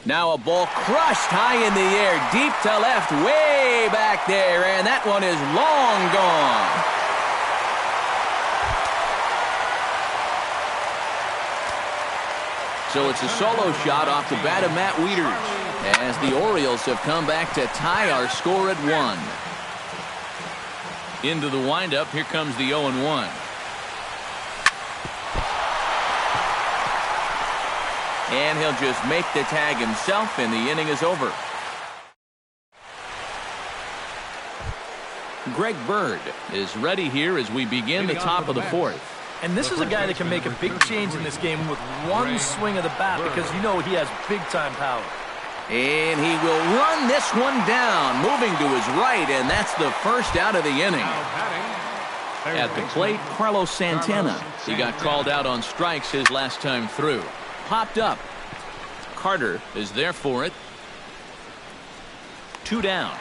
Now a ball crushed high in the air, deep to left, way back there, and that one is long gone. So it's a solo shot off the bat of Matt Wieters, as the Orioles have come back to tie our score at 1. Into the windup, here comes the 0-1. And he'll just make the tag himself, and the inning is over. Greg Bird is ready here as we begin the top of the 4th. And this is a guy that can make a big change in this game with one swing of the bat, because you know he has big-time power. And he will run this one down, moving to his right, and that's the first out of the inning. At the plate, Carlos Santana. He got called out on strikes his last time through. Popped up. Carter is there for it. 2 down.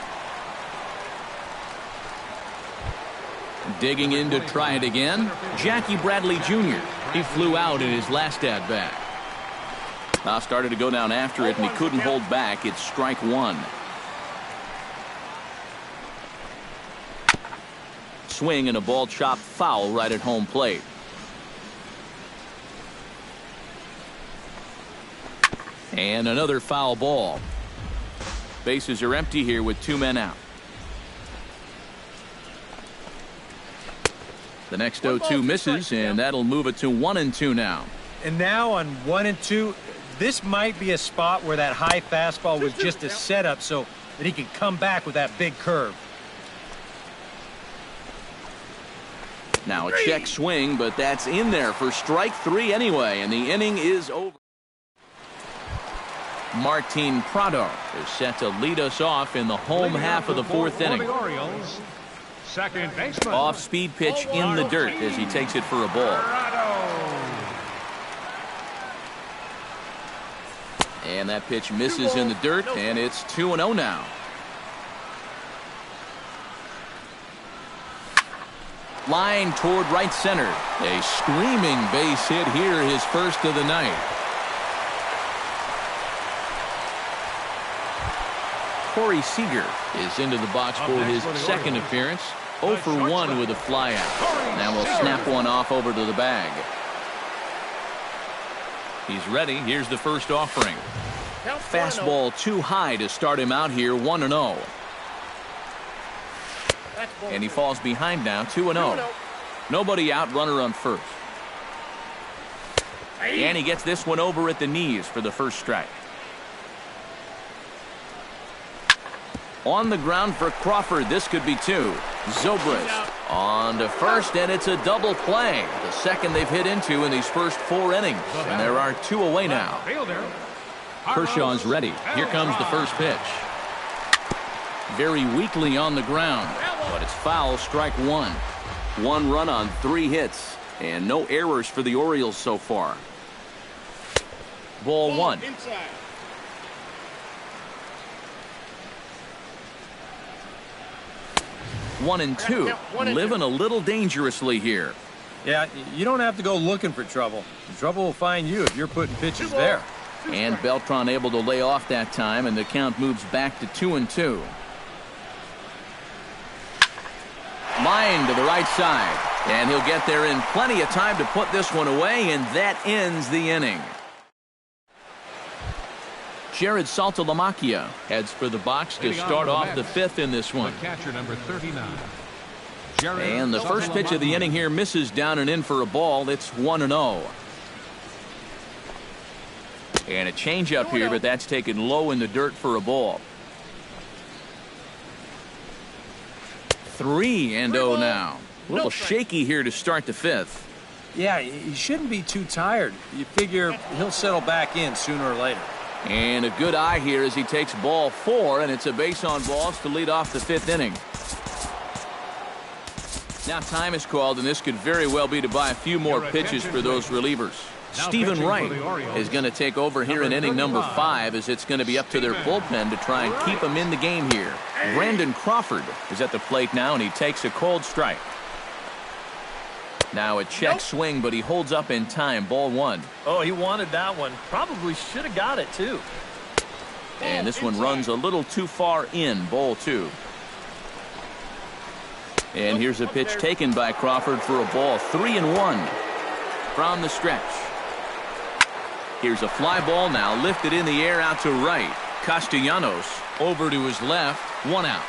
Digging in to try it again, Jackie Bradley Jr. He flew out in his last at-bat. Now started to go down after it, and he couldn't hold back. It's strike 1. Swing and a ball chopped foul right at home plate. And another foul ball. Bases are empty here with 2 men out. The next 0-2 misses, and that'll move it to 1-2 now. And now on 1-2, this might be a spot where that high fastball was just a setup so that he can come back with that big curve. Now a check swing, but that's in there for strike 3 anyway, and the inning is over. Martin Prado is set to lead us off in the home half of the 4th inning. Second baseman. Off-speed pitch in the dirt as he takes it for a ball. And that pitch misses in the dirt, and it's 2-0 now. Line toward right center. A screaming base hit here, his first of the night. Corey Seager is into the box for his second appearance. 0 for 1 with a flyout. Now we'll snap one off over to the bag. He's ready. Here's the first offering. Fastball too high to start him out here, 1-0. And he falls behind now, 2-0. Nobody out, runner on first. And he gets this one over at the knees for the first strike. On the ground for Crawford, this could be 2. Zobrist on to first, and it's a double play. The second they've hit into in these first 4 innings, and there are 2 away now. Kershaw's ready. Here comes the first pitch. Very weakly on the ground, but it's foul, strike 1. 1 run on 3 hits, and no errors for the Orioles so far. Ball 1. 1-2. Living a little dangerously here. Yeah, you don't have to go looking for trouble. The trouble will find you if you're putting pitches there. And Beltran able to lay off that time, and the count moves back to 2-2. Line to the right side, and he'll get there in plenty of time to put this one away, and that ends the inning. Jared Saltalamacchia heads for the box to start off the 5th in this one. Catcher number 39. And the first pitch of the inning here misses down and in for a ball. It's 1-0. And a changeup here, but that's taken low in the dirt for a ball. 3-0 now. A little shaky here to start the 5th. Yeah, he shouldn't be too tired. You figure he'll settle back in sooner or later. And a good eye here as he takes ball 4, and it's a base on balls to lead off the 5th inning. Now time is called, and this could very well be to buy a few more pitches for those relievers. Stephen Wright is going to take over here in inning number 5, as it's going to be up to their bullpen to try and keep him in the game here. Brandon Crawford is at the plate now, and he takes a cold strike. Now a check swing, but he holds up in time. Ball 1. Oh, he wanted that one. Probably should have got it, too. And this one runs a little too far in, ball 2. And here's a pitch taken by Crawford for a ball, 3-1 from the stretch. Here's a fly ball now lifted in the air out to right. Castellanos over to his left, 1 out.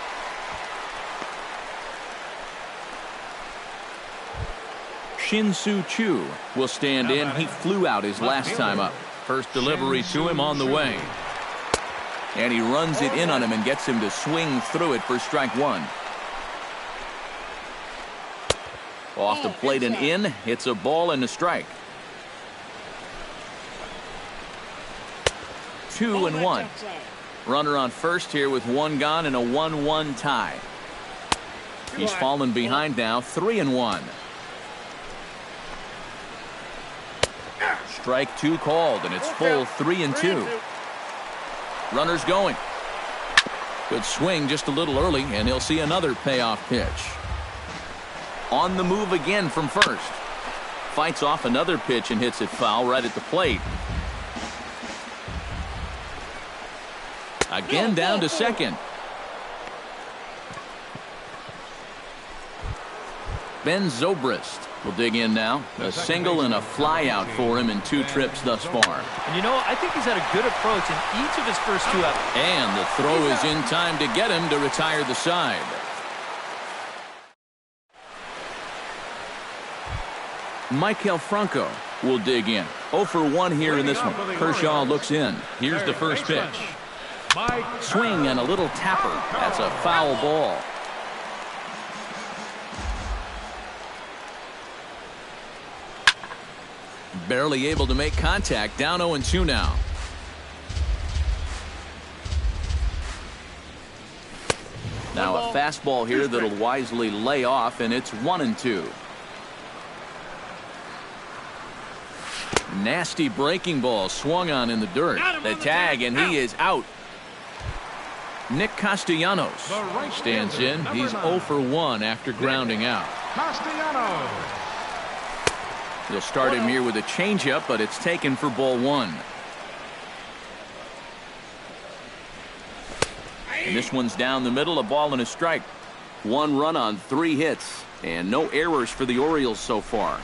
Shin-Soo Choo will stand in. He flew out his last time up. First delivery to him on the way. And he runs it in on him and gets him to swing through it for strike 1. Off the plate and in. It's a ball and a strike. 2-1. Runner on first here with 1 gone and a 1-1 tie. He's fallen behind now, 3-1. Strike 2 called, and it's full 3-2. Runners going. Good swing just a little early, and he'll see another payoff pitch. On the move again from first. Fights off another pitch and hits it foul right at the plate. Again down to second. Ben Zobrist will dig in now. A single and a fly out for him in 2 trips thus far. And you know, I think he's had a good approach in each of his first 2 outings. And the throw is in time to get him to retire the side. Michael Franco will dig in. 0 for 1 here in this one. Kershaw looks in. Here's the first pitch. Swing and a little tapper. That's a foul ball. Barely able to make contact. Down 0-2 now. Now a fastball here that'll wisely lay off, and it's 1-2. Nasty breaking ball swung on in the dirt. The tag, and he is out. Nick Castellanos stands in. He's 0 for 1 after grounding out. Castellanos. He'll start him here with a changeup, but it's taken for ball 1. And this one's down the middle, a ball and a strike. 1 run on 3 hits, and no errors for the Orioles so far.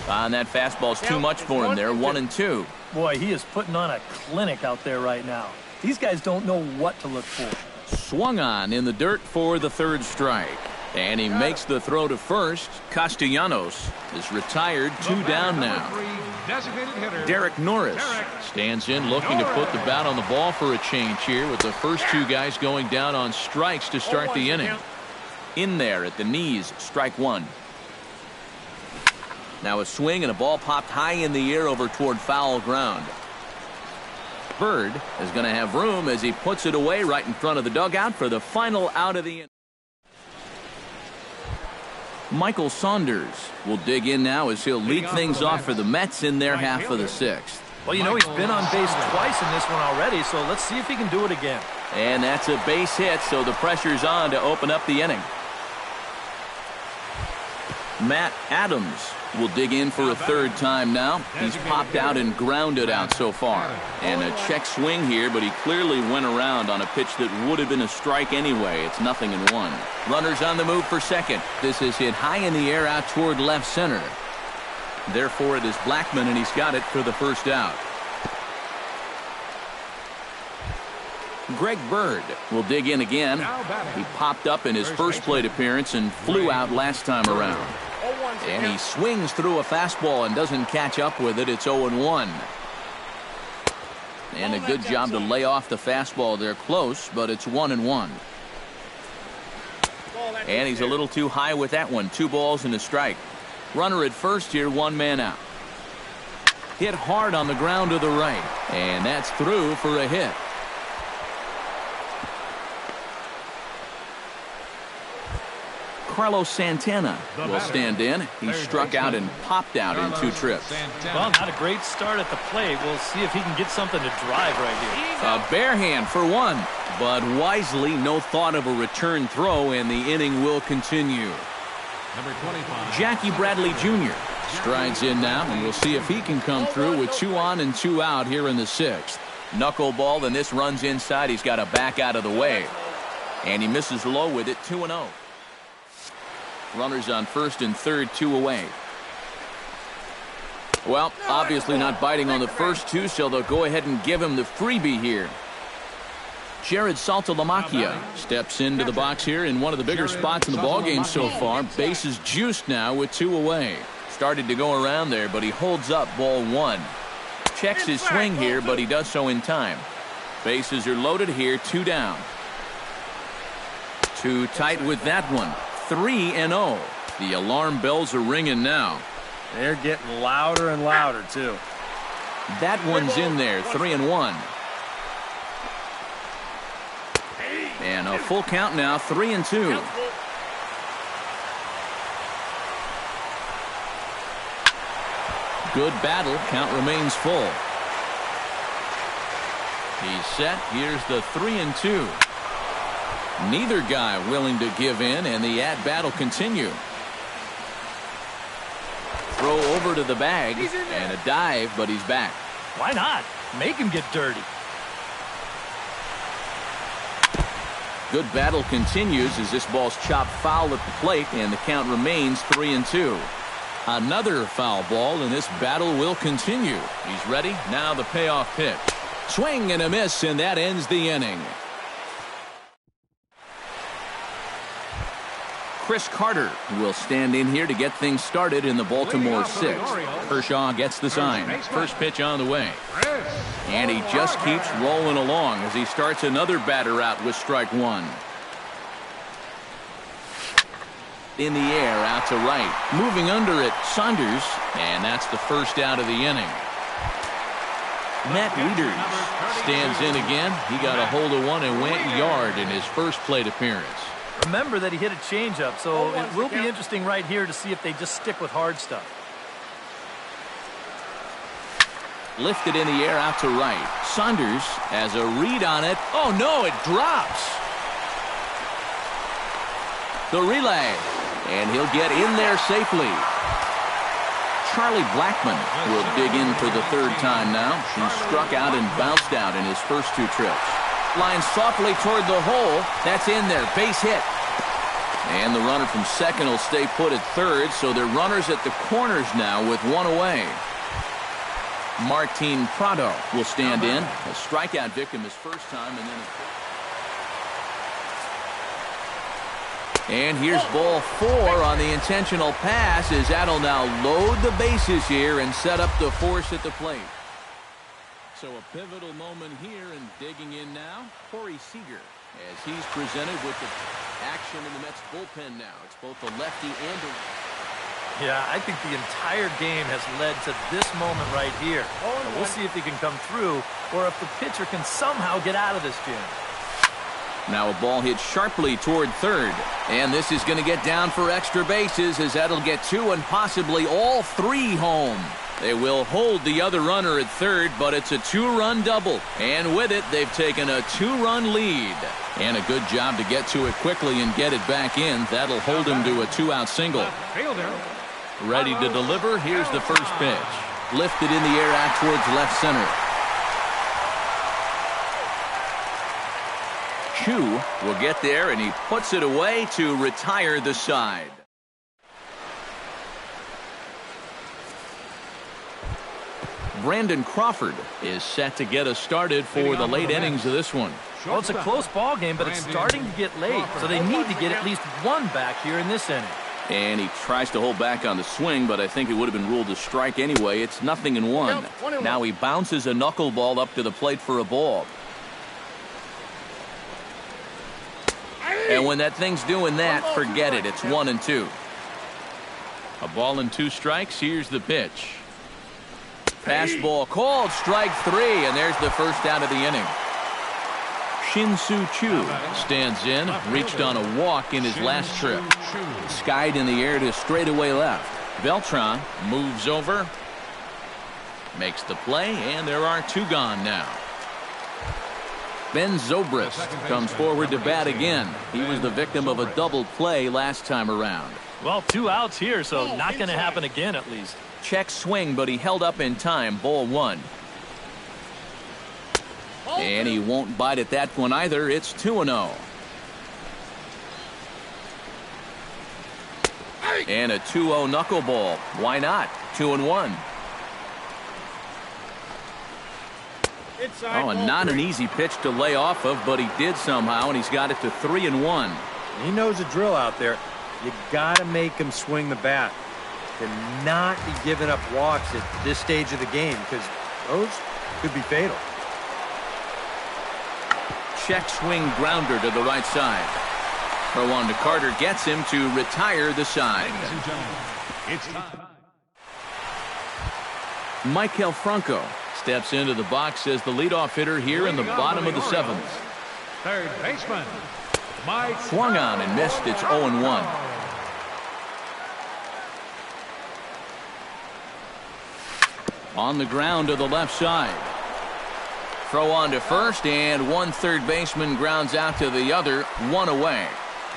And that fastball's too much for him there, 1-2. Boy, he is putting on a clinic out there right now. These guys don't know what to look for. Swung on in the dirt for the 3rd strike. And he makes the throw to first. Castellanos is retired, 2 down now. Derek Norris stands in looking to put the bat on the ball for a change here with the first 2 guys going down on strikes to start the inning. In there at the knees, strike 1. Now a swing and a ball popped high in the air over toward foul ground. Bird is going to have room as he puts it away right in front of the dugout for the final out of the inning. Michael Saunders will dig in now as he'll lead things off for the Mets in their half of the 6th. Well, you know, he's been on base twice in this one already, so let's see if he can do it again. And that's a base hit, so the pressure's on to open up the inning. Matt Adams will dig in for a 3rd time now. He's popped out and grounded out so far. And a check swing here, but he clearly went around on a pitch that would have been a strike anyway. It's 0-1. Runners on the move for second. This is hit high in the air out toward left center. Therefore, it is Blackman, and he's got it for the 1st out. Greg Bird will dig in again. He popped up in his first plate appearance and flew out last time around. And he swings through a fastball and doesn't catch up with it. It's 0-1. And a good job to lay off the fastball there close, but it's 1-1. And he's a little too high with that one. 2 balls and a strike. Runner at first here, 1 man out. Hit hard on the ground to the right. And that's through for a hit. Carlos Santana will stand in. He struck out and popped out in 2 trips. Well, not a great start at the plate. We'll see if he can get something to drive right here. A bare hand for 1, but wisely no thought of a return throw, and the inning will continue. Jackie Bradley Jr. strides in now, and we'll see if he can come through with 2 on and 2 out here in the 6th. Knuckleball, and this runs inside. He's got to back out of the way. And he misses low with it, 2-0. Runners on first and third, 2 away. Well, obviously not biting on the first two, so they'll go ahead and give him the freebie here. Jared Saltalamacchia steps into the box here in one of the bigger spots in the ballgame so far. Bases juiced now with 2 away. Started to go around there, but he holds up ball 1. Checks his swing here, but he does so in time. Bases are loaded here, 2 down. Too tight with that one. 3-0. The alarm bells are ringing now. They're getting louder and louder, too. That one's in there, 3-1. And a full count now, 3-2. Good battle. Count remains full. He's set. Here's the 3-2. Neither guy willing to give in, and the at-bat will continue. Throw over to the bag, and a dive, but he's back. Why not? Make him get dirty. Good battle continues as this ball's chopped foul at the plate, and the count remains 3-2. Another foul ball, and this battle will continue. He's ready. Now the payoff pitch. Swing and a miss, and that ends the inning. Chris Carter will stand in here to get things started in the Baltimore 6th. Kershaw gets the sign. First pitch on the way. And he just keeps rolling along as he starts another batter out with strike 1. In the air, out to right. Moving under it, Saunders. And that's the first out of the inning. Matt Wieters stands in again. He got a hold of one and went yard in his first plate appearance. Remember that he hit a changeup, so it will be interesting right here to see if they just stick with hard stuff. Lifted in the air out to right. Saunders has a read on it. Oh, no, it drops. The relay. And he'll get in there safely. Charlie Blackmon will dig in for the 3rd time now. He struck out and bounced out in his first 2 trips. Lines softly toward the hole. That's in there. Base hit. And the runner from second will stay put at third, so they're runners at the corners now with 1 away. Martin Prado will stand in. A strikeout victim his first time, and then and here's ball 4 on the intentional pass as that'll now load the bases here and set up the force at the plate. So a pivotal moment here, and digging in now, Corey Seager, as he's presented with the action in the Mets bullpen now. It's both the lefty and the... Yeah, I think the entire game has led to this moment right here. And we'll see if he can come through, or if the pitcher can somehow get out of this jam. Now a ball hit sharply toward third. And this is going to get down for extra bases, as that'll get 2 and possibly all 3 home. They will hold the other runner at third, but it's a 2-run double. And with it, they've taken a 2-run lead. And a good job to get to it quickly and get it back in. That'll hold him to a 2-out single. Ready to deliver. Here's the first pitch. Lifted in the air out towards left center. Chu will get there, and he puts it away to retire the side. Brandon Crawford is set to get us started for the late innings of this one. Well, it's a close ball game, but it's starting to get late, so they need to get at least 1 back here in this inning. And he tries to hold back on the swing, but I think it would have been ruled a strike anyway. It's 0-1. Now he bounces a knuckleball up to the plate for a ball. And when that thing's doing that, forget it. It's 1-2. A ball and 2 strikes. Here's the pitch. Fastball called, strike 3, and there's the first out of the inning. Shin-Soo Choo stands in, reached on a walk in his last trip. Skied in the air to straightaway left. Beltran moves over, makes the play, and there are 2 gone now. Ben Zobrist comes forward to bat again. He was the victim of a double play last time around. Well, 2 outs here, so not going to happen again at least. Check swing, but he held up in time. Ball 1. And he won't bite at that one either. It's 2-0. And a 2-0 knuckleball. Why not? 2-1. Oh, and not an easy pitch to lay off of, but he did somehow, and he's got it to 3-1. He knows the drill out there. You got to make him swing the bat. To not be giving up walks at this stage of the game, because those could be fatal. Check swing grounder to the right side. Throw on to Carter gets him to retire the side. It's time. Michael Franco steps into the box as the leadoff hitter here in the bottom of the seventh. Third baseman, Mike. Swung on and missed. It's 0-1. On the ground to the left side. Throw on to first, and one third baseman grounds out to the other, one away.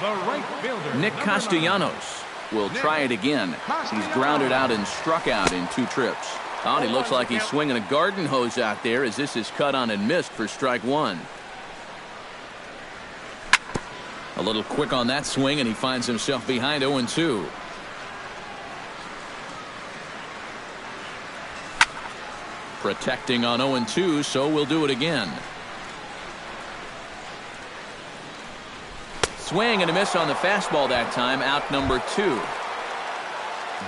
The right fielder, Nick Castellanos will try it again. He's grounded out and struck out in 2 trips. Oh, and he looks like he's swinging a garden hose out there as this is cut on and missed for strike 1. A little quick on that swing, and he finds himself behind 0-2. Protecting on 0-2, so we'll do it again. Swing and a miss on the fastball that time, out number 2.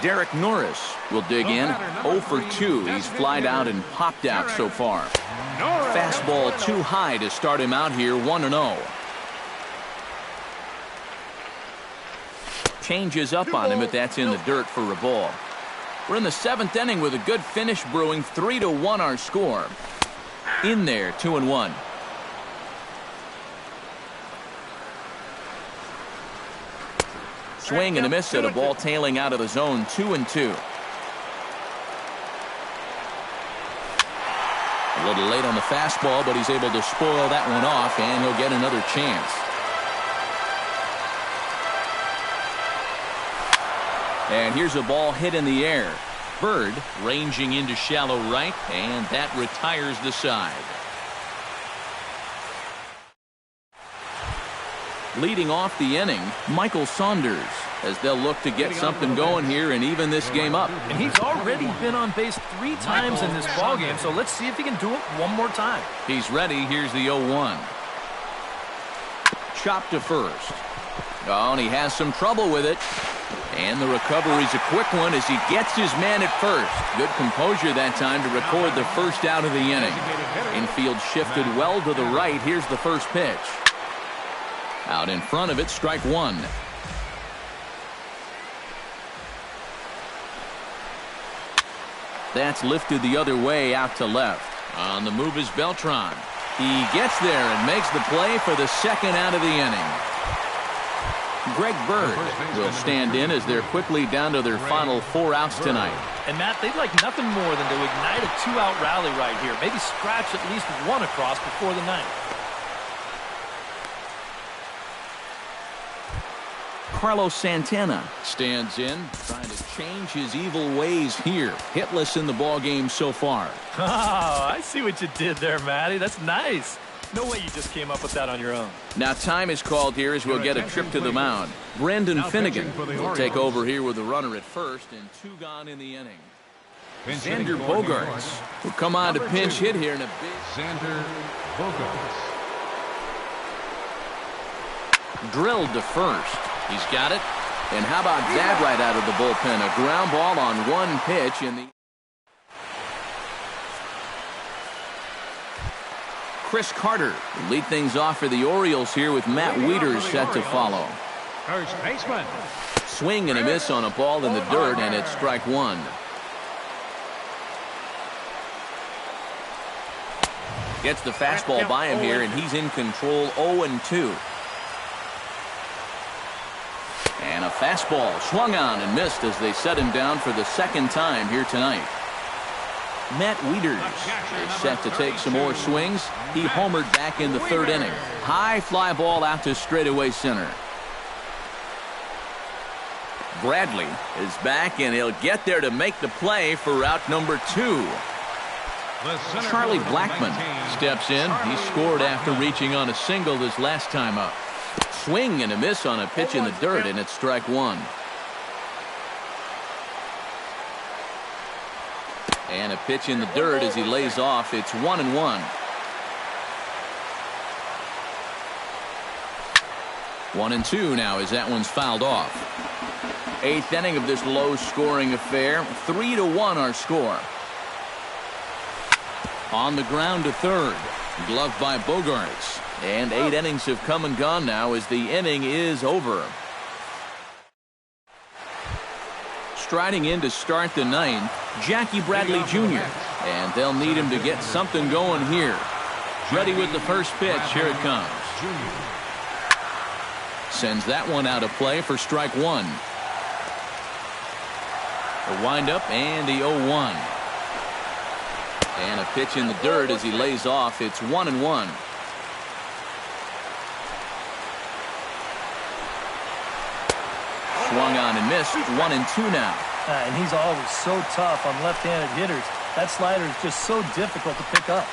Derek Norris will dig in. 0 for 2. He's flied out and popped out so far. Fastball too high to start him out here, 1-0. Changes up on him, but that's in the dirt for a ball. We're in the 7th inning with a good finish brewing. 3-1 our score. In there, 2-1. Swing and a miss at a ball tailing out of the zone, 2-2. A little late on the fastball, but he's able to spoil that one off, and he'll get another chance. And here's a ball hit in the air. Bird ranging into shallow right, and that retires the side. Leading off the inning, Michael Saunders, as they'll look to get something going here and even this game up. And he's already been on base 3 times in this ballgame, so let's see if he can do it one more time. He's ready. Here's the 0-1. Chop to first. Oh, and he has some trouble with it. And the recovery's a quick one as he gets his man at first. Good composure that time to record the first out of the inning. Infield shifted well to the right. Here's the first pitch. Out in front of it, strike 1. That's lifted the other way out to left. On the move is Beltran. He gets there and makes the play for the second out of the inning. Greg Bird will stand in as they're quickly down to their final 4 outs tonight. And Matt, they'd like nothing more than to ignite a 2-out rally right here. Maybe scratch at least 1 across before the 9th. Carlos Santana stands in, trying to change his evil ways here. Hitless in the ballgame so far. Oh, I see what you did there, Matty. That's nice. No way you just came up with that on your own. Now time is called here as we'll get a trip to the mound. Brandon Finnegan will take over here with the runner at first and 2 gone in the inning. Xander Bogaerts will come on to pinch hit here in a big... Xander Bogaerts. Drilled to first. He's got it. And how about that right out of the bullpen? A ground ball on 1 pitch in the... Chris Carter will lead things off for the Orioles here with Matt Wieters set to follow. First baseman. Swing and a miss on a ball in the dirt, and it's strike 1. Gets the fastball by him here, and he's in control, 0-2. And a fastball swung on and missed as they set him down for the 2nd time here tonight. Matt Wieters is set to take some more swings. He homered back in the 3rd inning. High fly ball out to straightaway center. Bradley is back, and he'll get there to make the play for out number 2. The center Charlie fielder, Blackmon 19, steps in. He Charlie scored after Blackmon. reaching on a single this last time up. Swing and a miss on a pitch in the dirt, and it's strike one. And a pitch in the dirt as he lays off. It's 1-1. 1-2 now as that one's fouled off. Eighth inning of this low-scoring affair. 3-1 our score. On the ground to third. Gloved by Bogarts. And 8 innings have come and gone now as the inning is over. Striding in to start the ninth, Jackie Bradley Jr. And they'll need him to get something going here. Ready with the first pitch. Here it comes. Sends that one out of play for strike one. The windup and the 0-1. And a pitch in the dirt as he lays off. It's 1-1. Swung on and missed. 1-2 now. And he's always so tough on left-handed hitters. That slider is just so difficult to pick up.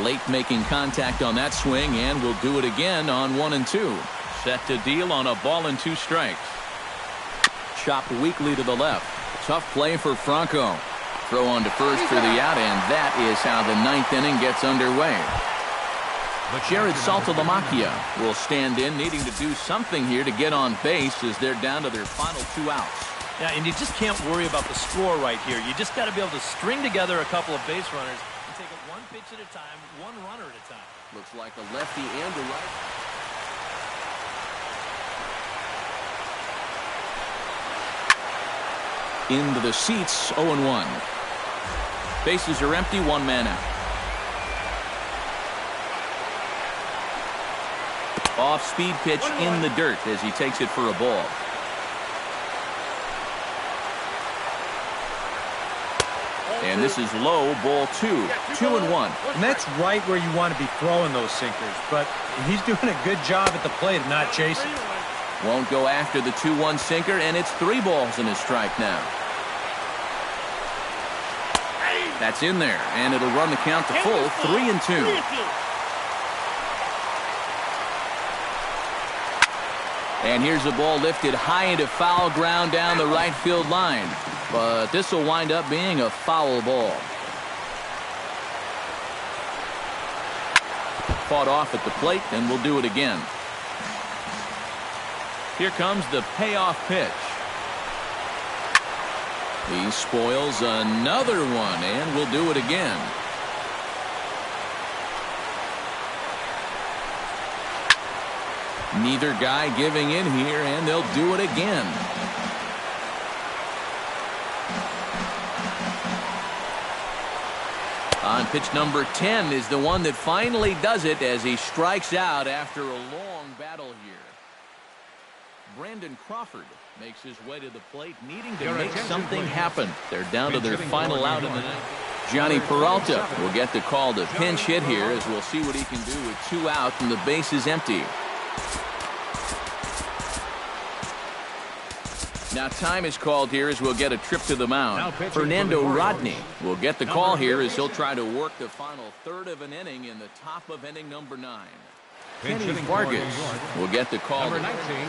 Late making contact on that swing, and will do it again on 1-2. Set to deal on a ball and 2 strikes. Chopped weakly to the left. Tough play for Franco. Throw on to first for the out, and that is how the ninth inning gets underway. Jared Saltalamacchia will stand in, needing to do something here to get on base as they're down to their final 2 outs. Yeah, and you just can't worry about the score right here. You just got to be able to string together a couple of base runners and take it one pitch at a time, one runner at a time. Looks like a lefty and a right. Into the seats, 0-1. Bases are empty, 1 man out. Off-speed pitch in the dirt as he takes it for a ball. And this is low, ball 2. 2-1. And that's right where you want to be throwing those sinkers. But he's doing a good job at the plate of not chasing. Won't go after the 2-1 sinker, and it's 3 balls and a strike now. That's in there, and it'll run the count to full, 3-2. And here's a ball lifted high into foul ground down the right field line. But this will wind up being a foul ball. Fought off at the plate, and we'll do it again. Here comes the payoff pitch. He spoils another one, and we'll do it again. Neither guy giving in here, and they'll do it again. On pitch number 10 is the one that finally does it as he strikes out after a long battle here. Brandon Crawford makes his way to the plate, needing to make something happen. They're down to their final out in the night. Johnny Peralta will get the call to pinch hit here as we'll see what he can do with 2 out and the base is empty. Now time is called here as we'll get a trip to the mound. Fernando Rodney will get the call here as he'll try to work the final third of an inning in the top of inning number 9. Kenny Vargas will get the call. Number 19.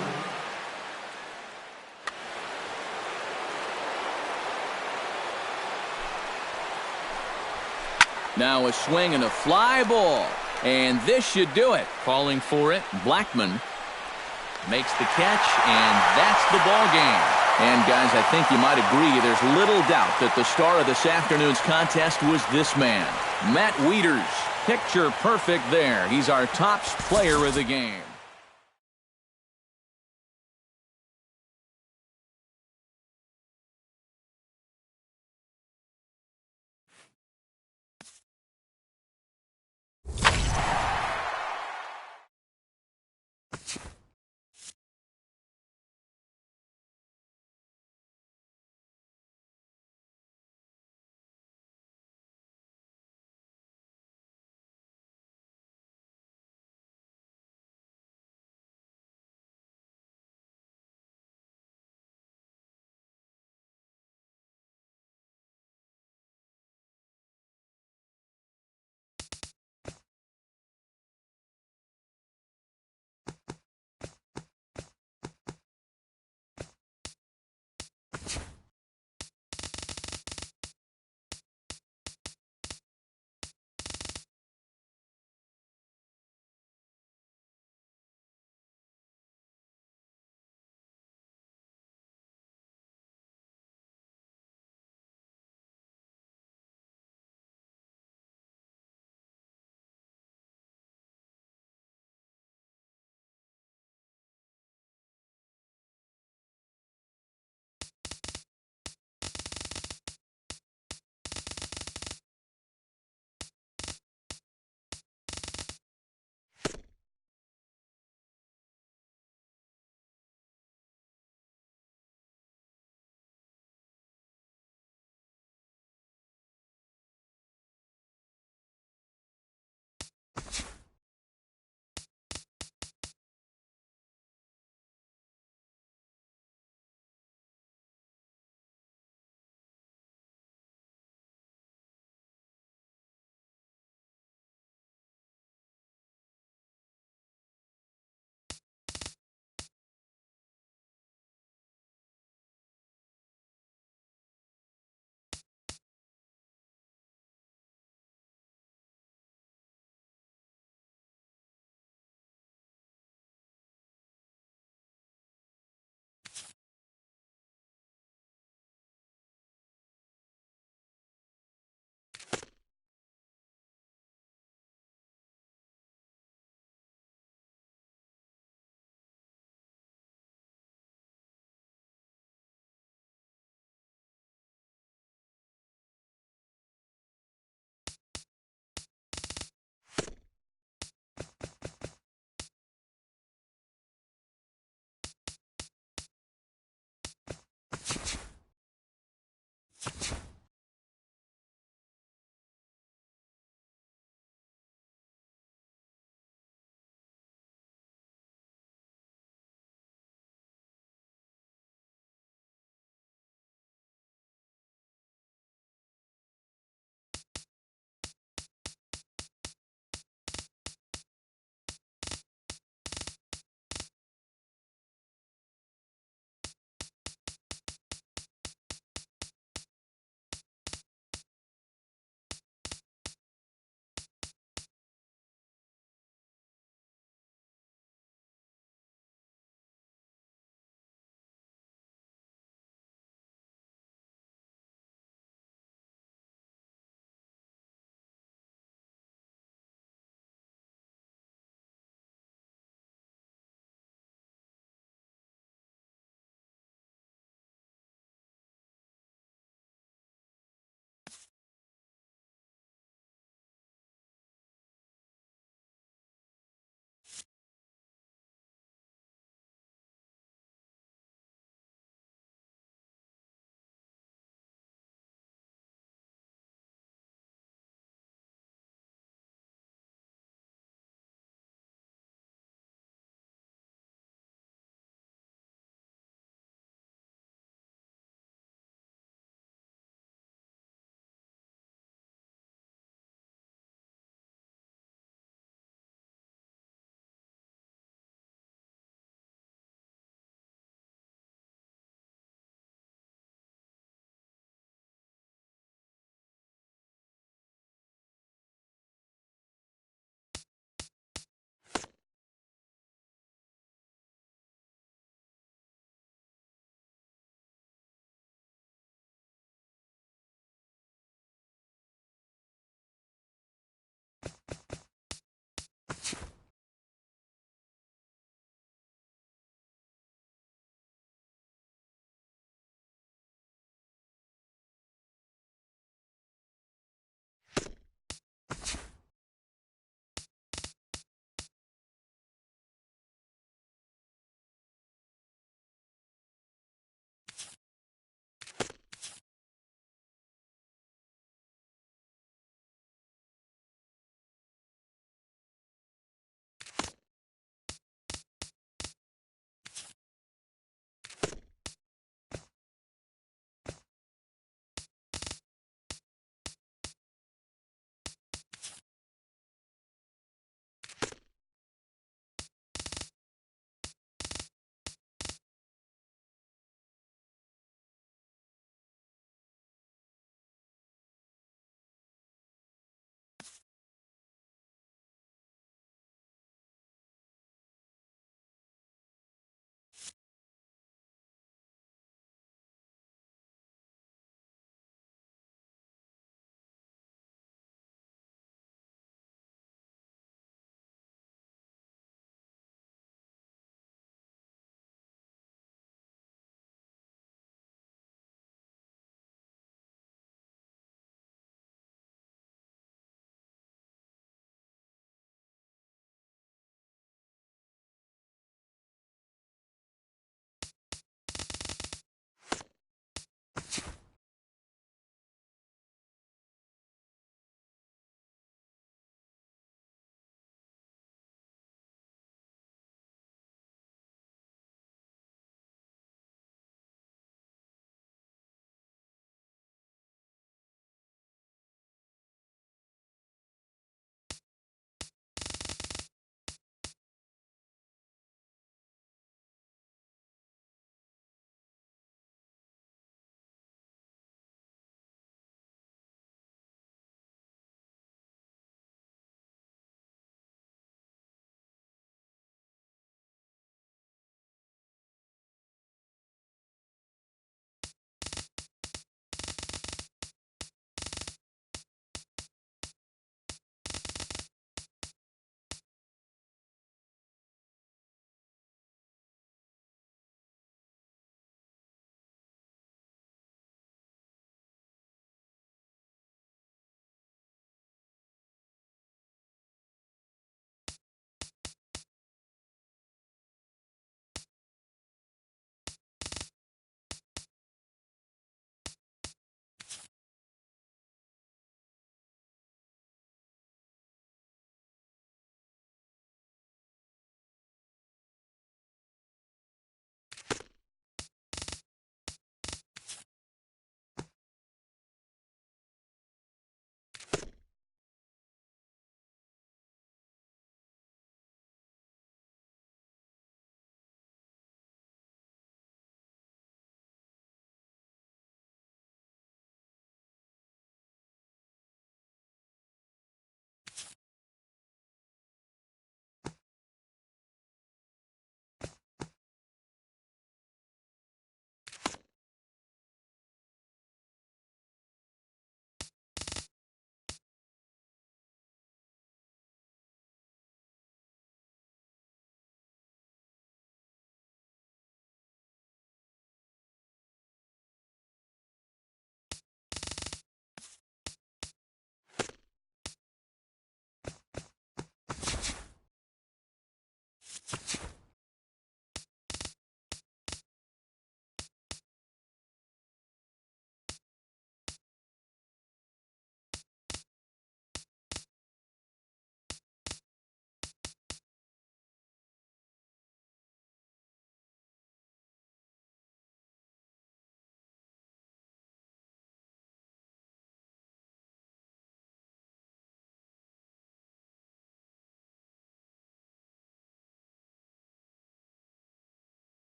Now a swing and a fly ball. And this should do it. Calling for it, Blackmon makes the catch, and that's the ball game. And guys, I think you might agree there's little doubt that the star of this afternoon's contest was this man, Matt Wieters. Picture perfect there. He's our top player of the game.